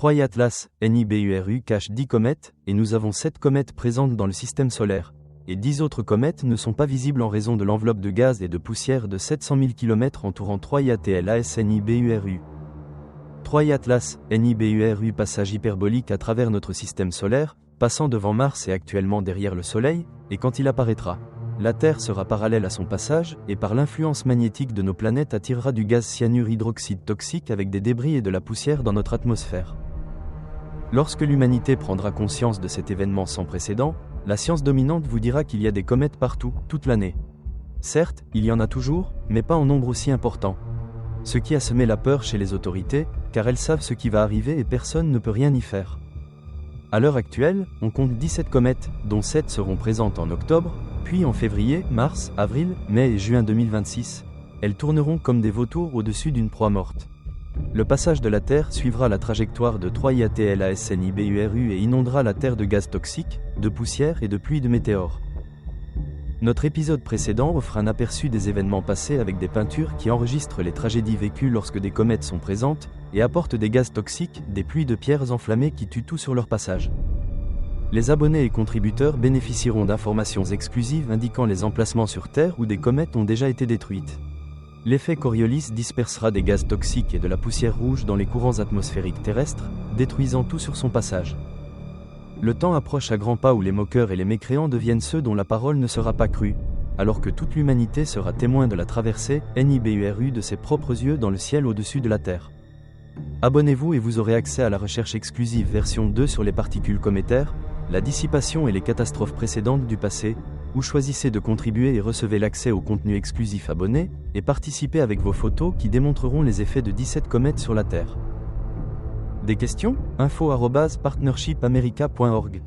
Troy Atlas, NIBURU cache 10 comètes, et nous avons 7 comètes présentes dans le système solaire, et 10 autres comètes ne sont pas visibles en raison de l'enveloppe de gaz et de poussière de 700 000 km entourant Troy ATLAS NIBURU. Troy Atlas, NIBURU passage hyperbolique à travers notre système solaire, passant devant Mars et actuellement derrière le Soleil, et quand il apparaîtra, la Terre sera parallèle à son passage, et par l'influence magnétique de nos planètes attirera du gaz cyanure hydroxyde toxique avec des débris et de la poussière dans notre atmosphère. Lorsque l'humanité prendra conscience de cet événement sans précédent, la science dominante vous dira qu'il y a des comètes partout, toute l'année. Certes, il y en a toujours, mais pas en nombre aussi important. Ce qui a semé la peur chez les autorités, car elles savent ce qui va arriver et personne ne peut rien y faire. À l'heure actuelle, on compte 17 comètes, dont 7 seront présentes en octobre, puis en février, mars, avril, mai et juin 2026. Elles tourneront comme des vautours au-dessus d'une proie morte. Le passage de la Terre suivra la trajectoire de Troy ATLAS NIBURU et inondera la Terre de gaz toxique, de poussière et de pluie de météores. Notre épisode précédent offre un aperçu des événements passés avec des peintures qui enregistrent les tragédies vécues lorsque des comètes sont présentes, et apportent des gaz toxiques, des pluies de pierres enflammées qui tuent tout sur leur passage. Les abonnés et contributeurs bénéficieront d'informations exclusives indiquant les emplacements sur Terre où des comètes ont déjà été détruites. L'effet Coriolis dispersera des gaz toxiques et de la poussière rouge dans les courants atmosphériques terrestres, détruisant tout sur son passage. Le temps approche à grands pas où les moqueurs et les mécréants deviennent ceux dont la parole ne sera pas crue, alors que toute l'humanité sera témoin de la traversée, NIBURU, de ses propres yeux dans le ciel au-dessus de la Terre. Abonnez-vous et vous aurez accès à la recherche exclusive version 2 sur les particules cométaires, la dissipation et les catastrophes précédentes du passé, ou choisissez de contribuer et recevez l'accès au contenu exclusif abonné, et participez avec vos photos qui démontreront les effets de 17 comètes sur la Terre. Des questions ? info@partnershipamerica.org